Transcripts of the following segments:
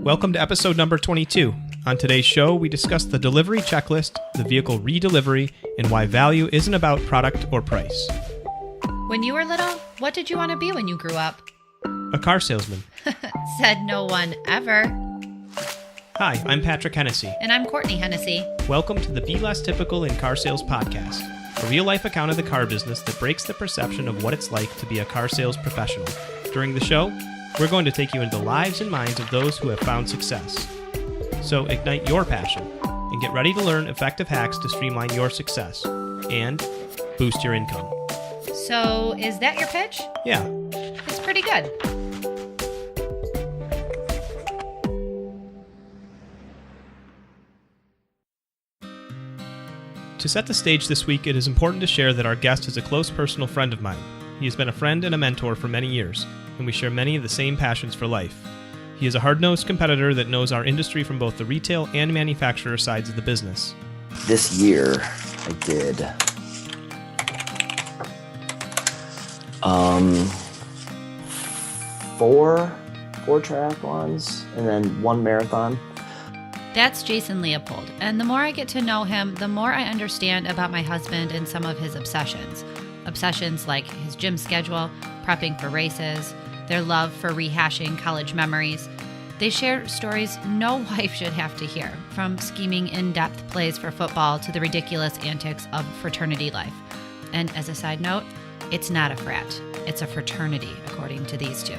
Welcome to episode number 22. On today's show, we discuss the delivery checklist, the vehicle redelivery, and why value isn't about product or price. When you were little, what did you want to be when you grew up? A car salesman. Said no one ever. Hi, I'm Patrick Hennessy. And I'm Courtney Hennessy. Welcome to the Be Less Typical in Car Sales podcast, a real-life account of the car business that breaks the perception of what it's like to be a car sales professional. During the show, we're going to take you into the lives and minds of those who have found success. So ignite your passion and get ready to learn effective hacks to streamline your success and boost your income. So, is that your pitch? Yeah. It's pretty good. To set the stage this week, it is important to share that our guest is a close personal friend of mine. He has been a friend and a mentor for many years, and we share many of the same passions for life. He is a hard-nosed competitor that knows our industry from both the retail and manufacturer sides of the business. This year, I did four triathlons and then one marathon. That's Jason Leopold, and the more I get to know him, the more I understand about my husband and some of his obsessions. Obsessions like his gym schedule, prepping for races, their love for rehashing college memories. They share stories no wife should have to hear, from scheming in-depth plays for football to the ridiculous antics of fraternity life. And as a side note, it's not a frat, it's a fraternity, according to these two.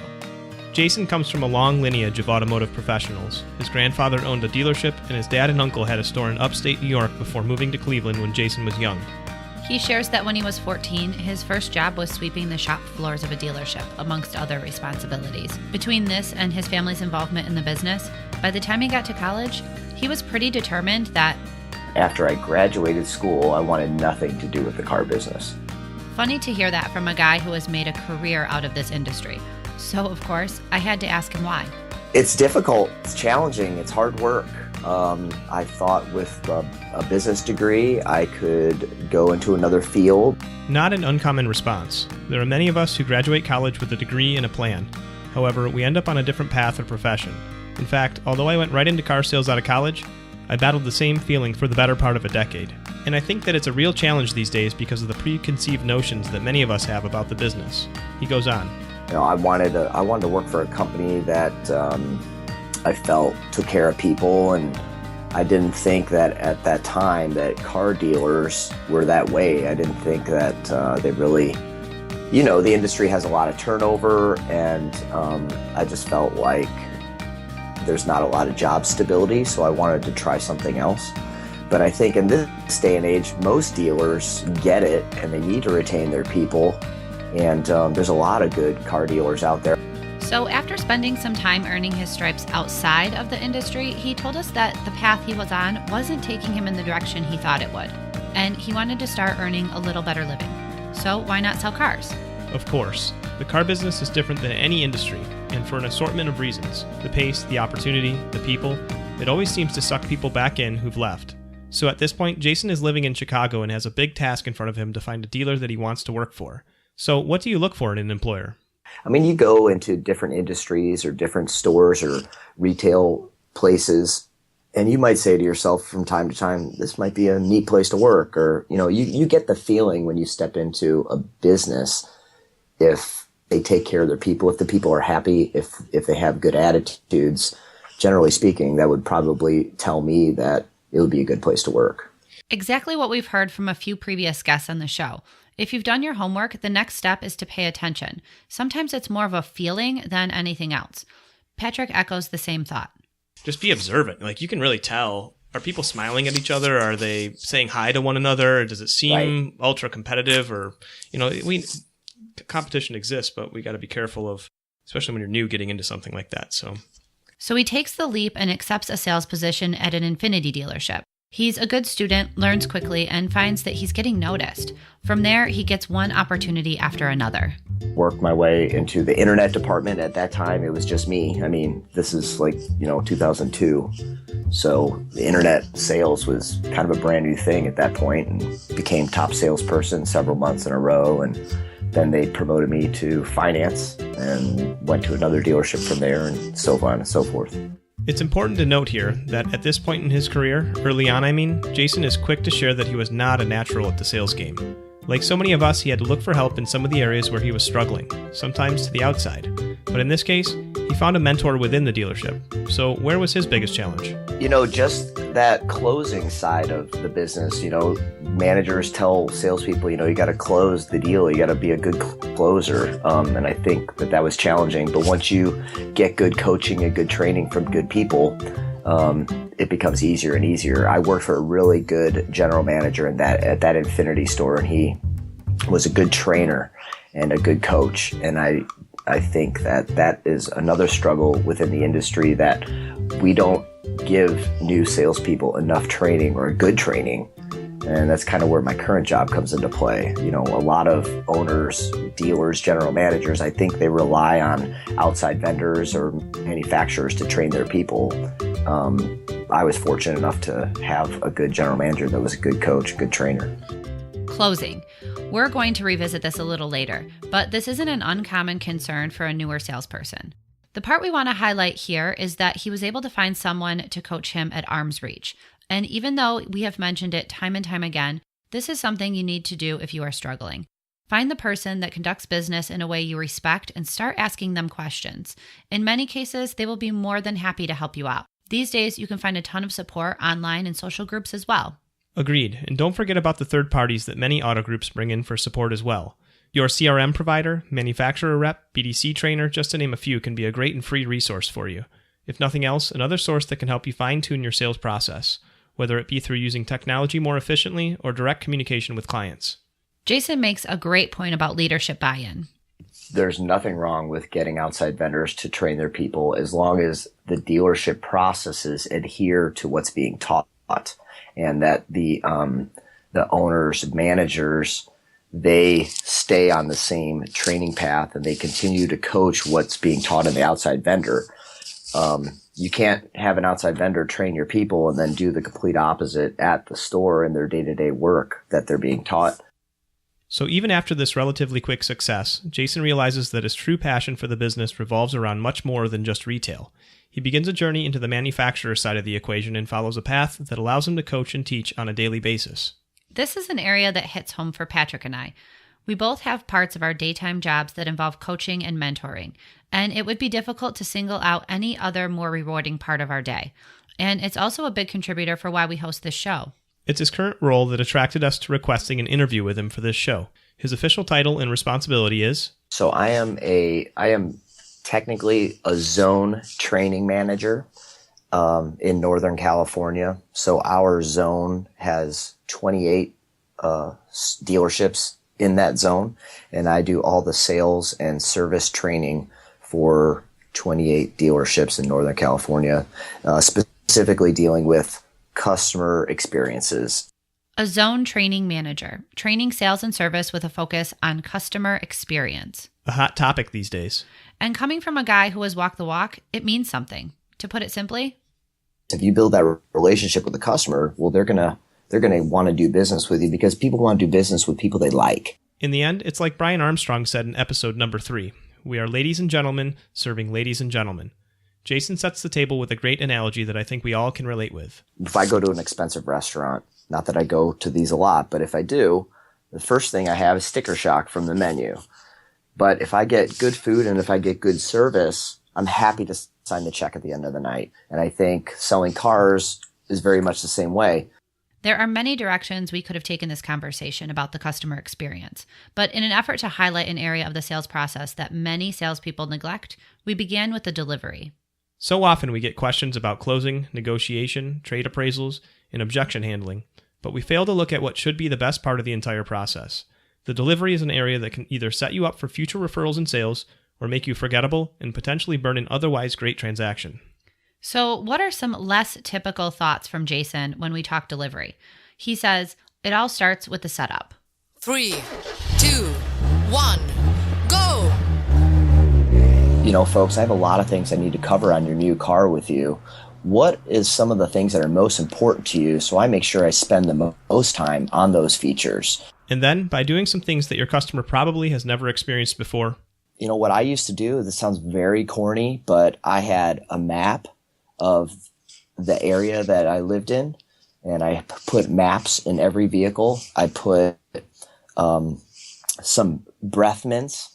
Jason comes from a long lineage of automotive professionals. His grandfather owned a dealership, and his dad and uncle had a store in upstate New York before moving to Cleveland when Jason was young. He shares that when he was 14, his first job was sweeping the shop floors of a dealership, amongst other responsibilities. Between this and his family's involvement in the business, by the time he got to college, he was pretty determined that After I graduated school, I wanted nothing to do with the car business. Funny to hear that from a guy who has made a career out of this industry. So, of course, I had to ask him why. It's difficult, it's challenging, it's hard work. I thought with a business degree, I could go into another field. Not an uncommon response. There are many of us who graduate college with a degree and a plan. However, we end up on a different path or profession. In fact, although I went right into car sales out of college, I battled the same feeling for the better part of a decade. And I think that it's a real challenge these days because of the preconceived notions that many of us have about the business. He goes on. You know, I wanted to work for a company that I felt took care of people, and I didn't think that at that time that car dealers were that way. I didn't think that they really, the industry has a lot of turnover, and I just felt like there's not a lot of job stability, so I wanted to try something else. But I think in this day and age, most dealers get it, and they need to retain their people, and there's a lot of good car dealers out there. So after spending some time earning his stripes outside of the industry, he told us that the path he was on wasn't taking him in the direction he thought it would, and he wanted to start earning a little better living. So why not sell cars? Of course, the car business is different than any industry, and for an assortment of reasons. The pace, the opportunity, the people, it always seems to suck people back in who've left. So at this point, Jason is living in Chicago and has a big task in front of him to find a dealer that he wants to work for. So what do you look for in an employer? I mean, you go into different industries or different stores or retail places, and you might say to yourself from time to time, this might be a neat place to work. Or, you get the feeling when you step into a business, if they take care of their people, if the people are happy, if they have good attitudes, generally speaking, that would probably tell me that it would be a good place to work. Exactly what we've heard from a few previous guests on the show. If you've done your homework, the next step is to pay attention. Sometimes it's more of a feeling than anything else. Patrick echoes the same thought. Just be observant. Like, you can really tell. Are people smiling at each other? Are they saying hi to one another? Or does it seem ultra competitive? Or, competition exists, but we got to be careful of, especially when you're new, getting into something like that. So he takes the leap and accepts a sales position at an Infiniti dealership. He's a good student, learns quickly, and finds that he's getting noticed. From there, he gets one opportunity after another. Worked my way into the internet department. At that time, it was just me. I mean, this is 2002. So the internet sales was kind of a brand new thing at that point, and became top salesperson several months in a row. And then they promoted me to finance and went to another dealership from there, and so on and so forth. It's important to note here that at this point in his career, early on Jason is quick to share that he was not a natural at the sales game. Like so many of us, he had to look for help in some of the areas where he was struggling, sometimes to the outside. But in this case, he found a mentor within the dealership. So where was his biggest challenge? Just that closing side of the business. Managers tell salespeople, you got to close the deal. You got to be a good closer. And I think that was challenging. But once you get good coaching and good training from good people, it becomes easier and easier. I worked for a really good general manager at that Infinity store, and he was a good trainer and a good coach. And I think that is another struggle within the industry, that we don't give new salespeople enough training or good training. And that's kind of where my current job comes into play. A lot of owners, dealers, general managers, I think they rely on outside vendors or manufacturers to train their people. I was fortunate enough to have a good general manager that was a good coach, good trainer. Closing. We're going to revisit this a little later, but this isn't an uncommon concern for a newer salesperson. The part we want to highlight here is that he was able to find someone to coach him at arm's reach. And even though we have mentioned it time and time again, this is something you need to do if you are struggling. Find the person that conducts business in a way you respect and start asking them questions. In many cases, they will be more than happy to help you out. These days, you can find a ton of support online and social groups as well. Agreed. And don't forget about the third parties that many auto groups bring in for support as well. Your CRM provider, manufacturer rep, BDC trainer, just to name a few, can be a great and free resource for you. If nothing else, another source that can help you fine-tune your sales process, whether it be through using technology more efficiently or direct communication with clients. Jason makes a great point about leadership buy-in. There's nothing wrong with getting outside vendors to train their people as long as the dealership processes adhere to what's being taught, and that the owners, managers, they stay on the same training path and they continue to coach what's being taught in the outside vendor. You can't have an outside vendor train your people and then do the complete opposite at the store in their day-to-day work that they're being taught. So even after this relatively quick success, Jason realizes that his true passion for the business revolves around much more than just retail. He begins a journey into the manufacturer side of the equation and follows a path that allows him to coach and teach on a daily basis. This is an area that hits home for Patrick and I. We both have parts of our daytime jobs that involve coaching and mentoring, and it would be difficult to single out any other more rewarding part of our day. And it's also a big contributor for why we host this show. It's his current role that attracted us to requesting an interview with him for this show. His official title and responsibility is? So I am technically a zone training manager in Northern California. So our zone has 28 dealerships in that zone, and I do all the sales and service training for 28 dealerships in Northern California, specifically dealing with customer experiences. A zone training manager, training sales and service with a focus on customer experience. A hot topic these days. And coming from a guy who has walked the walk, it means something. To put it simply, if you build that relationship with the customer, well, they're gonna want to do business with you because people want to do business with people they like. In the end, it's like Brian Armstrong said in episode number 3. We are ladies and gentlemen serving ladies and gentlemen. Jason sets the table with a great analogy that I think we all can relate with. If I go to an expensive restaurant, not that I go to these a lot, but if I do, the first thing I have is sticker shock from the menu. But if I get good food and if I get good service, I'm happy to sign the check at the end of the night. And I think selling cars is very much the same way. There are many directions we could have taken this conversation about the customer experience, but in an effort to highlight an area of the sales process that many salespeople neglect, we began with the delivery. So often we get questions about closing, negotiation, trade appraisals, and objection handling, but we fail to look at what should be the best part of the entire process. The delivery is an area that can either set you up for future referrals and sales, or make you forgettable and potentially burn an otherwise great transaction. So what are some less typical thoughts from Jason when we talk delivery? He says, it all starts with the setup. 3, 2, 1, go! Folks, I have a lot of things I need to cover on your new car with you. What is some of the things that are most important to you so I make sure I spend the most time on those features? And then, by doing some things that your customer probably has never experienced before. What I used to do, this sounds very corny, but I had a map of the area that I lived in, and I put maps in every vehicle. I put some breath mints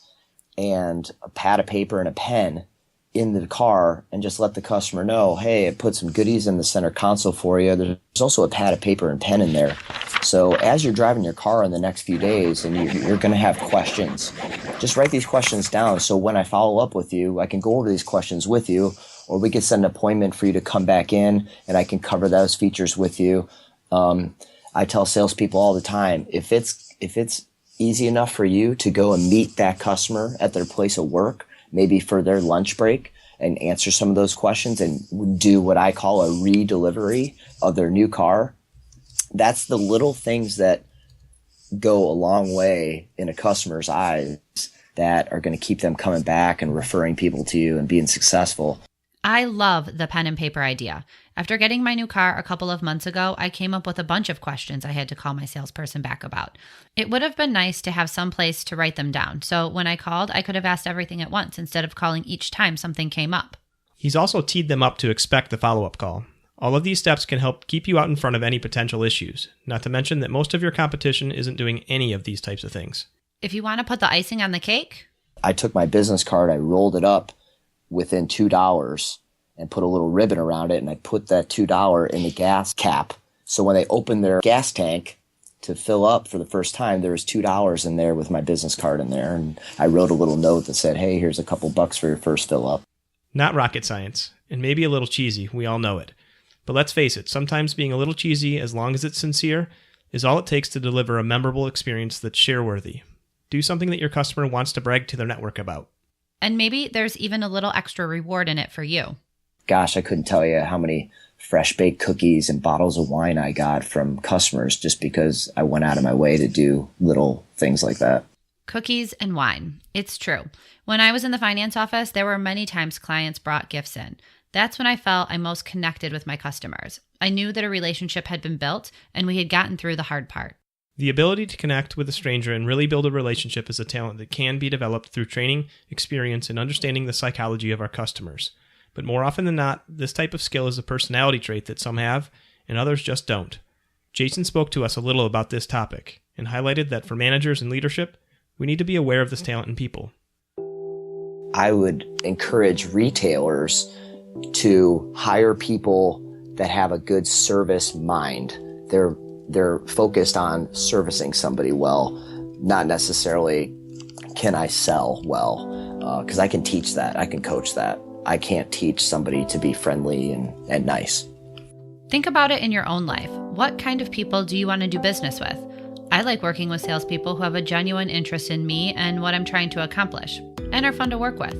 and a pad of paper and a pen in the car, and just let the customer know, hey, I put some goodies in the center console for you. There's also a pad of paper and pen in there. So as you're driving your car in the next few days and you're going to have questions, just write these questions down. So when I follow up with you, I can go over these questions with you, or we could set an appointment for you to come back in and I can cover those features with you. I tell salespeople all the time, if it's easy enough for you to go and meet that customer at their place of work, maybe for their lunch break, and answer some of those questions and do what I call a re-delivery of their new car. That's the little things that go a long way in a customer's eyes that are going to keep them coming back and referring people to you and being successful. I love the pen and paper idea. After getting my new car a couple of months ago, I came up with a bunch of questions I had to call my salesperson back about. It would have been nice to have some place to write them down, so when I called, I could have asked everything at once instead of calling each time something came up. He's also teed them up to expect the follow-up call. All of these steps can help keep you out in front of any potential issues, not to mention that most of your competition isn't doing any of these types of things. If you want to put the icing on the cake, I took my business card, I rolled it up within $2 and put a little ribbon around it, and I put that $2 in the gas cap. So when they opened their gas tank to fill up for the first time, there was $2 in there with my business card in there, and I wrote a little note that said, hey, here's a couple bucks for your first fill up. Not rocket science, and maybe a little cheesy, we all know it. But let's face it, sometimes being a little cheesy, as long as it's sincere, is all it takes to deliver a memorable experience that's share-worthy. Do something that your customer wants to brag to their network about. And maybe there's even a little extra reward in it for you. Gosh, I couldn't tell you how many fresh baked cookies and bottles of wine I got from customers just because I went out of my way to do little things like that. Cookies and wine. It's true. When I was in the finance office, there were many times clients brought gifts in. That's when I felt I most connected with my customers. I knew that a relationship had been built and we had gotten through the hard part. The ability to connect with a stranger and really build a relationship is a talent that can be developed through training, experience, and understanding the psychology of our customers. But more often than not, this type of skill is a personality trait that some have and others just don't. Jason spoke to us a little about this topic and highlighted that for managers and leadership, we need to be aware of this talent in people. I would encourage retailers to hire people that have a good service mind. They're focused on servicing somebody well, not necessarily can I sell well, because I can teach that, I can coach that. I can't teach somebody to be friendly and nice. Think about it in your own life. What kind of people do you want to do business with? I like working with salespeople who have a genuine interest in me and what I'm trying to accomplish, and are fun to work with.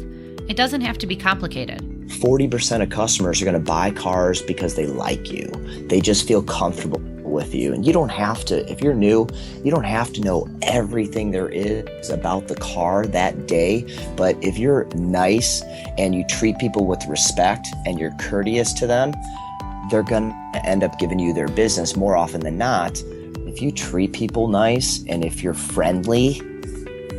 It doesn't have to be complicated. 40% of customers are going to buy cars because they like you. They just feel comfortable with you. And you don't have to, if you're new, you don't have to know everything there is about the car that day. But if you're nice and you treat people with respect and you're courteous to them, they're going to end up giving you their business more often than not. If you treat people nice and if you're friendly,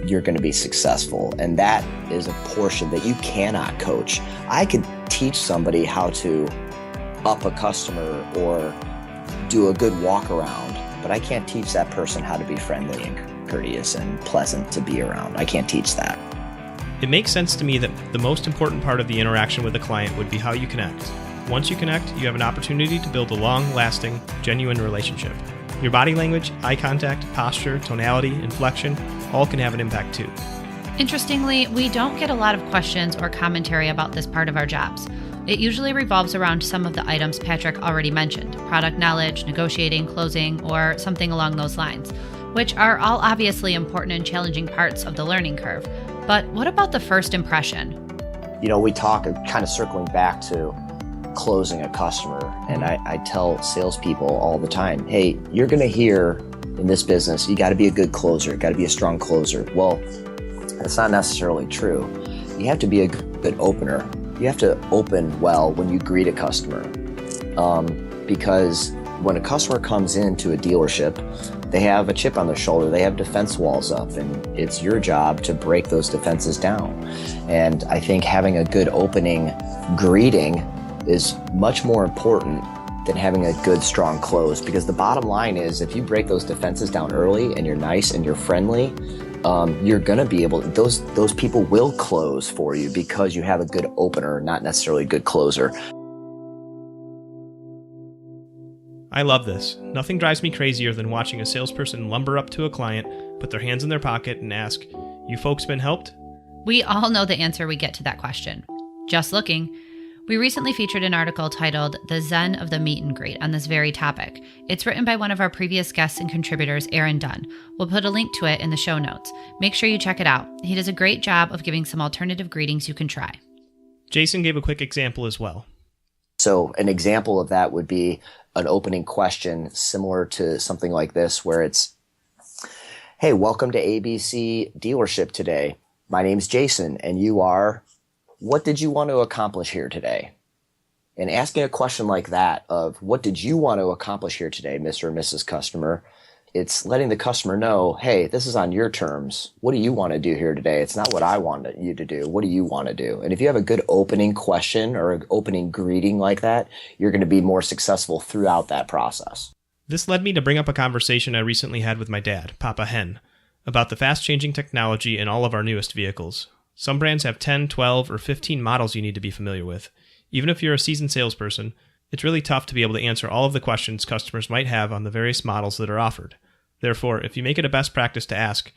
you're going to be successful. And that is a portion that you cannot coach. I could teach somebody how to up a customer or do a good walk around, but I can't teach that person how to be friendly and courteous and pleasant to be around. I can't teach that. It makes sense to me that the most important part of the interaction with a client would be how you connect. Once you connect, you have an opportunity to build a long-lasting, genuine relationship. Your body language, eye contact, posture, tonality, inflection, all can have an impact too. Interestingly, we don't get a lot of questions or commentary about this part of our jobs. It usually revolves around some of the items Patrick already mentioned, product knowledge, negotiating, closing, or something along those lines, which are all obviously important and challenging parts of the learning curve. But what about the first impression? You know, we talk kind of circling back to closing a customer, and I tell salespeople all the time, hey, you're going to hear in this business, you got to be a good closer, got to be a strong closer. Well, that's not necessarily true. You have to be a good opener. You have to open well when you greet a customer, because when a customer comes into a dealership, they have a chip on their shoulder, they have defense walls up, and it's your job to break those defenses down. And I think having a good opening greeting is much more important than having a good, strong close. Because the bottom line is, if you break those defenses down early and you're nice and you're friendly, you're going to be able to, those people will close for you because you have a good opener, not necessarily a good closer. I love this. Nothing drives me crazier than watching a salesperson lumber up to a client, put their hands in their pocket, and ask, "You folks been helped?" We all know the answer we get to that question. Just looking. We recently featured an article titled The Zen of the Meet and Greet on this very topic. It's written by one of our previous guests and contributors, Aaron Dunn. We'll put a link to it in the show notes. Make sure you check it out. He does a great job of giving some alternative greetings you can try. Jason gave a quick example as well. So an example of that would be an opening question similar to something like this, where it's, "Hey, welcome to ABC dealership today. My name's Jason, and you are, what did you want to accomplish here today?" And asking a question like that of, what did you want to accomplish here today, Mr. or Mrs. Customer? It's letting the customer know, hey, this is on your terms. What do you want to do here today? It's not what I want you to do. What do you want to do? And if you have a good opening question or an opening greeting like that, you're going to be more successful throughout that process. This led me to bring up a conversation I recently had with my dad, Papa Hen, about the fast-changing technology in all of our newest vehicles. Some brands have 10, 12, or 15 models you need to be familiar with. Even if you're a seasoned salesperson, it's really tough to be able to answer all of the questions customers might have on the various models that are offered. Therefore, if you make it a best practice to ask,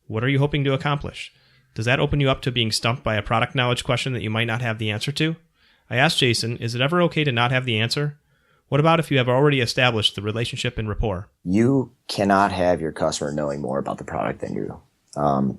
"What are you hoping to accomplish?" does that open you up to being stumped by a product knowledge question that you might not have the answer to? I asked Jason, is it ever okay to not have the answer? What about if you have already established the relationship and rapport? You cannot have your customer knowing more about the product than you.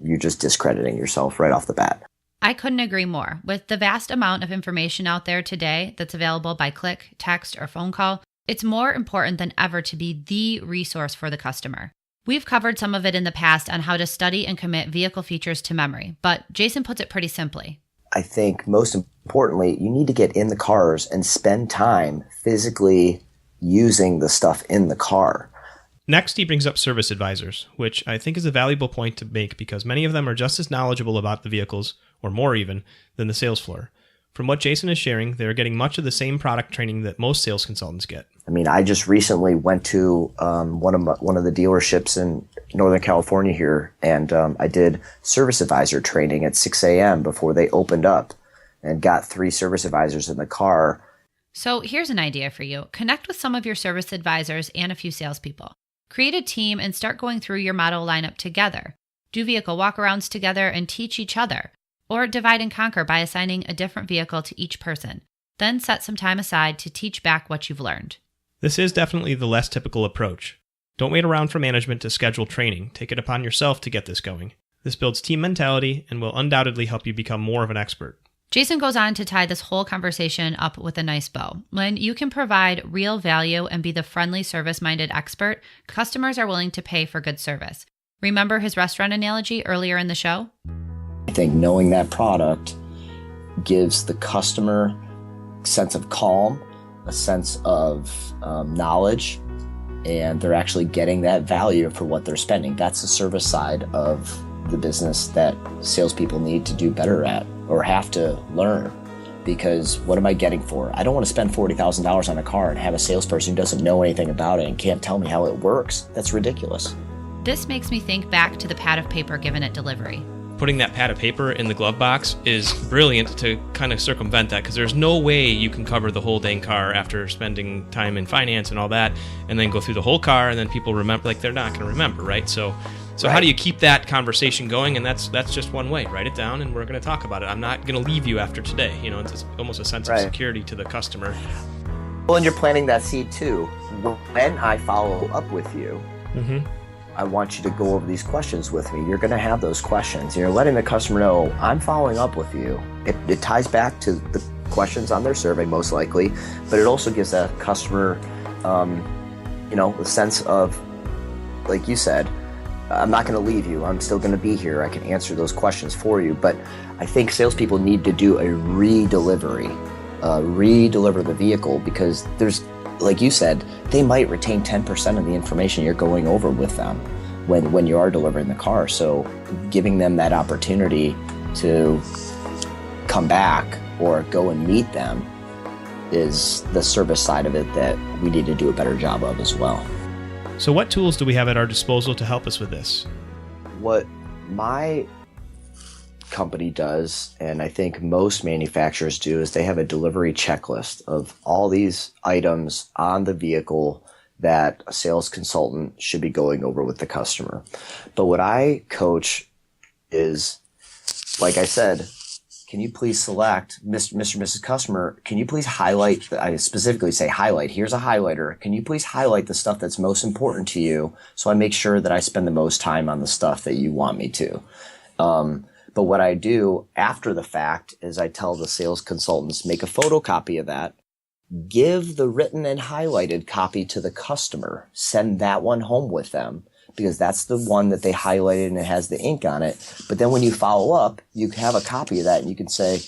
You're just discrediting yourself right off the bat. I couldn't agree more. With the vast amount of information out there today that's available by click, text, or phone call, it's more important than ever to be the resource for the customer. We've covered some of it in the past on how to study and commit vehicle features to memory, but Jason puts it pretty simply. I think most importantly, you need to get in the cars and spend time physically using the stuff in the car. Next, he brings up service advisors, which I think is a valuable point to make because many of them are just as knowledgeable about the vehicles, or more even, than the sales floor. From what Jason is sharing, they're getting much of the same product training that most sales consultants get. I mean, I just recently went to one of the dealerships in Northern California here, and I did service advisor training at 6 a.m. before they opened up, and got 3 service advisors in the car. So here's an idea for you. Connect with some of your service advisors and a few salespeople. Create a team and start going through your model lineup together. Do vehicle walkarounds together and teach each other. Or divide and conquer by assigning a different vehicle to each person. Then set some time aside to teach back what you've learned. This is definitely the less typical approach. Don't wait around for management to schedule training. Take it upon yourself to get this going. This builds team mentality and will undoubtedly help you become more of an expert. Jason goes on to tie this whole conversation up with a nice bow. When you can provide real value and be the friendly, service-minded expert, customers are willing to pay for good service. Remember his restaurant analogy earlier in the show? I think knowing that product gives the customer a sense of calm, a sense of knowledge, and they're actually getting that value for what they're spending. That's the service side of the business that salespeople need to do better at or have to learn. Because what am I getting for? I don't want to spend $40,000 on a car and have a salesperson who doesn't know anything about it and can't tell me how it works. That's ridiculous. This makes me think back to the pad of paper given at delivery. Putting that pad of paper in the glove box is brilliant to kind of circumvent that because there's no way you can cover the whole dang car after spending time in finance and all that and then go through the whole car and then people remember, like they're not going to remember, right? So Right. How do you keep that conversation going? And that's just one way. Write it down and we're going to talk about it. I'm not going to leave you after today. You know, it's almost a sense of security to the customer. Well, and you're planting that seed too. When I follow up with you, I want you to go over these questions with me. You're going to have those questions. You're letting the customer know, I'm following up with you. It ties back to the questions on their survey, most likely, but it also gives that customer, the sense of, like you said, I'm not going to leave you. I'm still going to be here. I can answer those questions for you. But I think salespeople need to do a redeliver the vehicle, because there's, like you said, they might retain 10% of the information you're going over with them when you are delivering the car. So giving them that opportunity to come back or go and meet them is the service side of it that we need to do a better job of as well. So what tools do we have at our disposal to help us with this? What my company does, and I think most manufacturers do, is they have a delivery checklist of all these items on the vehicle that a sales consultant should be going over with the customer. But what I coach is, like I said, can you please select, Mr. and Mrs. Customer, can you please highlight, I specifically say highlight, here's a highlighter. Can you please highlight the stuff that's most important to you so I make sure that I spend the most time on the stuff that you want me to? But what I do after the fact is I tell the sales consultants, make a photocopy of that, give the written and highlighted copy to the customer, send that one home with them, because that's the one that they highlighted and it has the ink on it. But then when you follow up, you have a copy of that and you can say,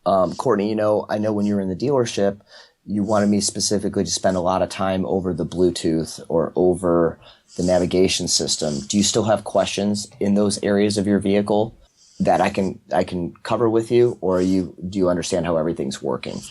Courtney, I know when you were in the dealership, you wanted me specifically to spend a lot of time over the Bluetooth or over the navigation system. Do you still have questions in those areas of your vehicle that I can cover with you, or do you understand how everything's working?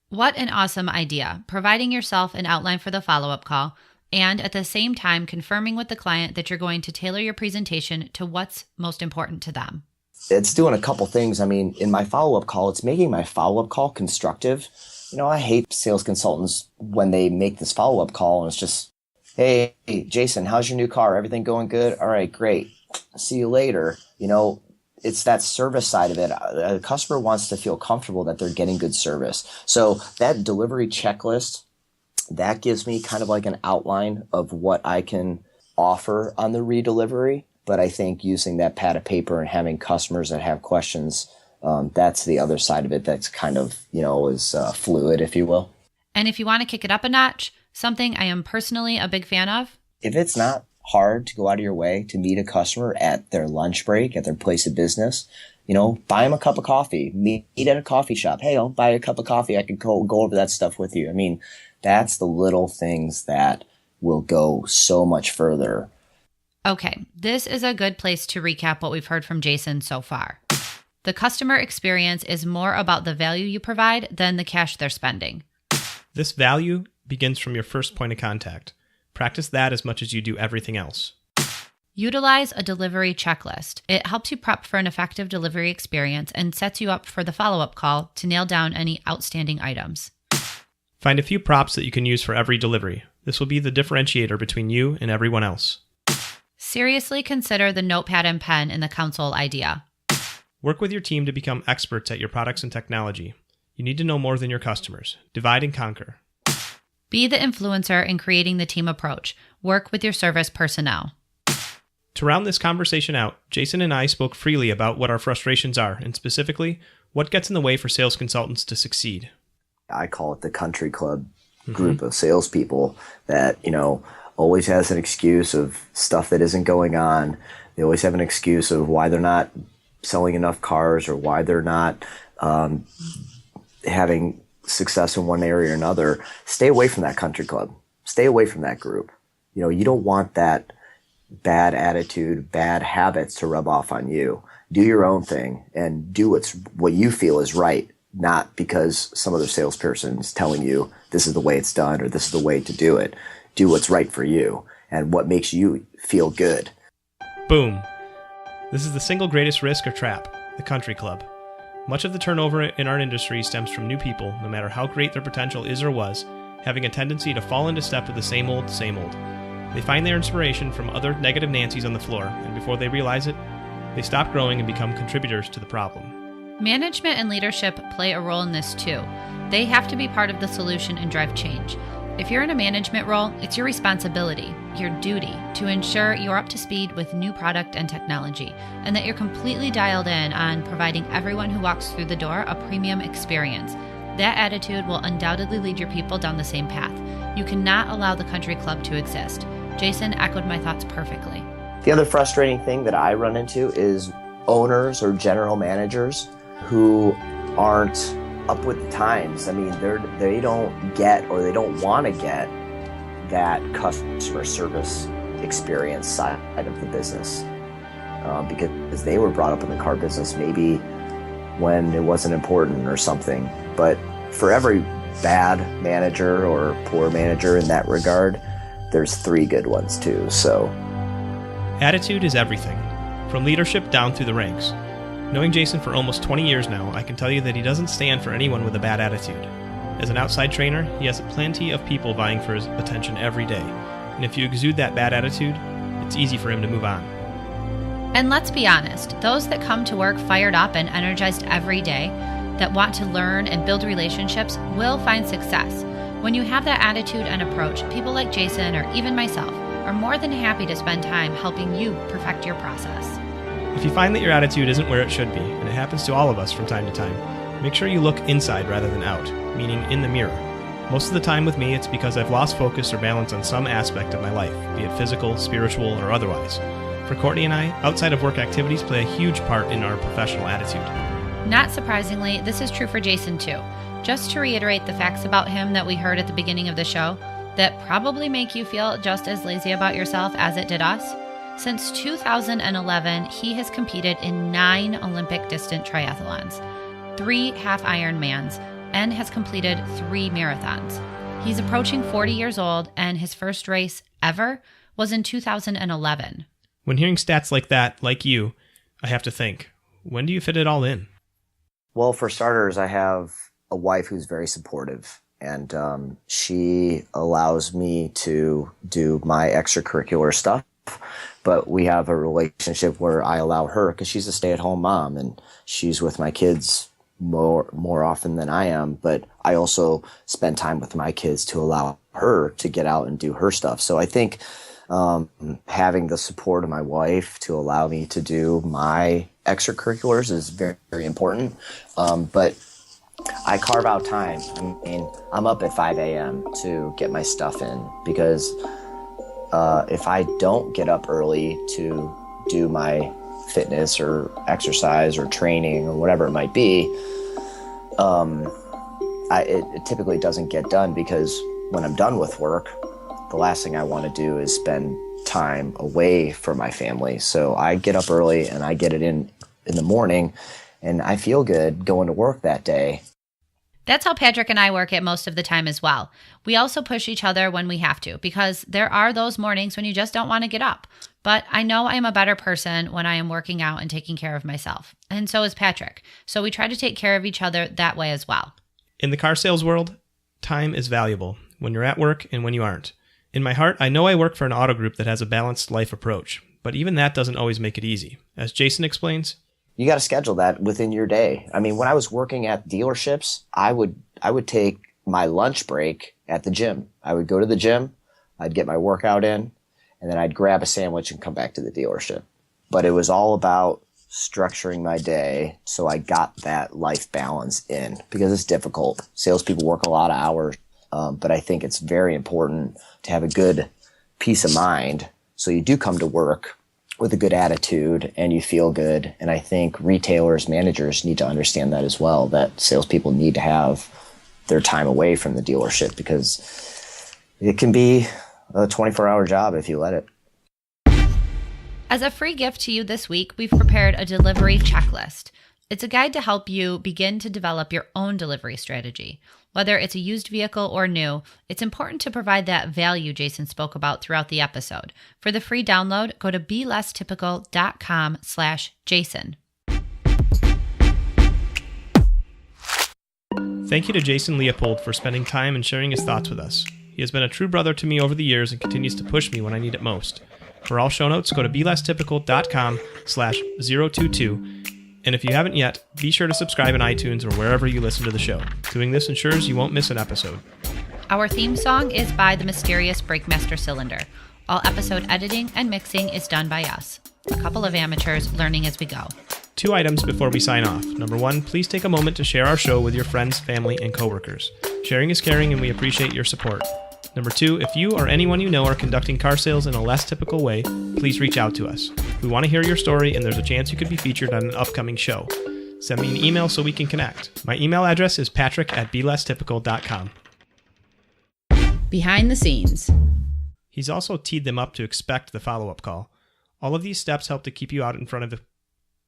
What an awesome idea, providing yourself an outline for the follow-up call, and at the same time confirming with the client that you're going to tailor your presentation to what's most important to them. It's doing a couple things. I mean, in my follow-up call, it's making my follow-up call constructive. I hate sales consultants when they make this follow-up call and it's just, hey, Jason, how's your new car? Everything going good? All right, great. See you later. It's that service side of it. A customer wants to feel comfortable that they're getting good service. So that delivery checklist, that gives me kind of like an outline of what I can offer on the redelivery. But I think using that pad of paper and having customers that have questions, that's the other side of it that's kind of, is fluid, if you will. And if you want to kick it up a notch, something I am personally a big fan of. If it's not hard to go out of your way to meet a customer at their lunch break, at their place of business, buy them a cup of coffee, meet at a coffee shop. Hey, I'll buy a cup of coffee. I could go over that stuff with you. I mean, that's the little things that will go so much further. Okay, this is a good place to recap what we've heard from Jason so far. The customer experience is more about the value you provide than the cash they're spending. This value begins from your first point of contact. Practice that as much as you do everything else. Utilize a delivery checklist. It helps you prep for an effective delivery experience and sets you up for the follow-up call to nail down any outstanding items. Find a few props that you can use for every delivery. This will be the differentiator between you and everyone else. Seriously consider the notepad and pen in the console idea. Work with your team to become experts at your products and technology. You need to know more than your customers. Divide and conquer. Be the influencer in creating the team approach. Work with your service personnel. To round this conversation out, Jason and I spoke freely about what our frustrations are, and specifically, what gets in the way for sales consultants to succeed. I call it the country club group of salespeople that, always has an excuse of stuff that isn't going on. They always have an excuse of why they're not selling enough cars or why they're not having success in one area or another. Stay away from that country club. Stay away from that group. You don't want that bad attitude, bad habits to rub off on you. Do your own thing and do what you feel is right, not because some other salesperson is telling you this is the way it's done or this is the way to do it. Do what's right for you and what makes you feel good. Boom. This is the single greatest risk or trap, the country club. Much of the turnover in our industry stems from new people, no matter how great their potential is or was, having a tendency to fall into step with the same old, same old. They find their inspiration from other negative Nancys on the floor, and before they realize it, they stop growing and become contributors to the problem. Management and leadership play a role in this too. They have to be part of the solution and drive change. If you're in a management role, it's your responsibility, your duty, to ensure you're up to speed with new product and technology, and that you're completely dialed in on providing everyone who walks through the door a premium experience. That attitude will undoubtedly lead your people down the same path. You cannot allow the country club to exist. Jason echoed my thoughts perfectly. The other frustrating thing that I run into is owners or general managers who aren't up with the times. I mean, they don't get or they don't want to get that customer service experience side of the business because they were brought up in the car business maybe when it wasn't important or something. But for every bad manager or poor manager in that regard, there's 3 good ones too. So attitude is everything, from leadership down through the ranks. Knowing Jason for almost 20 years now, I can tell you that he doesn't stand for anyone with a bad attitude. As an outside trainer, he has plenty of people vying for his attention every day, and if you exude that bad attitude, it's easy for him to move on. And let's be honest, those that come to work fired up and energized every day, that want to learn and build relationships, will find success. When you have that attitude and approach, people like Jason or even myself are more than happy to spend time helping you perfect your process. If you find that your attitude isn't where it should be, and it happens to all of us from time to time, make sure you look inside rather than out, meaning in the mirror. Most of the time with me, it's because I've lost focus or balance on some aspect of my life, be it physical, spiritual, or otherwise. For Courtney and I, outside of work activities play a huge part in our professional attitude. Not surprisingly, this is true for Jason too. Just to reiterate the facts about him that we heard at the beginning of the show, that probably make you feel just as lazy about yourself as it did us. Since 2011, he has competed in 9 Olympic distant triathlons, 3 half Ironmans, and has completed 3 marathons. He's approaching 40 years old, and his first race ever was in 2011. When hearing stats like that, like you, I have to think, when do you fit it all in? Well, for starters, I have a wife who's very supportive, and she allows me to do my extracurricular stuff. But we have a relationship where I allow her, because she's a stay-at-home mom, and she's with my kids more often than I am. But I also spend time with my kids to allow her to get out and do her stuff. So I think having the support of my wife to allow me to do my extracurriculars is very, very important. But I carve out time. I mean, I'm up at 5 a.m. to get my stuff in, because if I don't get up early to do my fitness or exercise or training or whatever it might be, it typically doesn't get done, because when I'm done with work, the last thing I want to do is spend time away from my family. So I get up early and I get it in the morning, and I feel good going to work that day. That's how Patrick and I work it most of the time as well. We also push each other when we have to, because there are those mornings when you just don't want to get up. But I know I am a better person when I am working out and taking care of myself. And so is Patrick. So we try to take care of each other that way as well. In the car sales world, time is valuable when you're at work and when you aren't. In my heart, I know I work for an auto group that has a balanced life approach, but even that doesn't always make it easy. As Jason explains, you got to schedule that within your day. I mean, when I was working at dealerships, I would take my lunch break at the gym. I would go to the gym, I'd get my workout in, and then I'd grab a sandwich and come back to the dealership. But it was all about structuring my day so I got that life balance in, because it's difficult. Salespeople work a lot of hours, but I think it's very important to have a good peace of mind so you do come to work with a good attitude and you feel good. And I think retailers, managers need to understand that as well, that salespeople need to have their time away from the dealership, because it can be a 24-hour job if you let it. As a free gift to you this week, we've prepared a delivery checklist. It's a guide to help you begin to develop your own delivery strategy. Whether it's a used vehicle or new, it's important to provide that value Jason spoke about throughout the episode. For the free download, go to belesstypical.com/Jason. thank you to Jason Leopold for spending time and sharing his thoughts with us. He has been a true brother to me over the years and continues to push me when I need it most. For all show notes, go to belesstypical.com/022. And if you haven't yet, be sure to subscribe in iTunes or wherever you listen to the show. Doing this ensures you won't miss an episode. Our theme song is by the mysterious Breakmaster Cylinder. All episode editing and mixing is done by us, a couple of amateurs learning as we go. 2 items before we sign off. Number 1, please take a moment to share our show with your friends, family, and coworkers. Sharing is caring, and we appreciate your support. Number 2, if you or anyone you know are conducting car sales in a less typical way, please reach out to us. We want to hear your story, and there's a chance you could be featured on an upcoming show. Send me an email so we can connect. My email address is patrick@belesstypical.com. Behind the scenes. He's also teed them up to expect the follow-up call. All of these steps help to keep you out in front of the...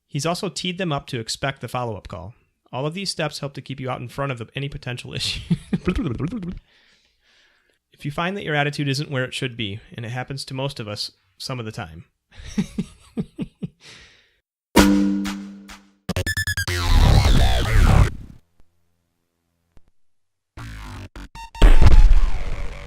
He's also teed them up to expect the follow-up call. All of these steps help to keep you out in front of any potential issue. If you find that your attitude isn't where it should be, and it happens to most of us some of the time,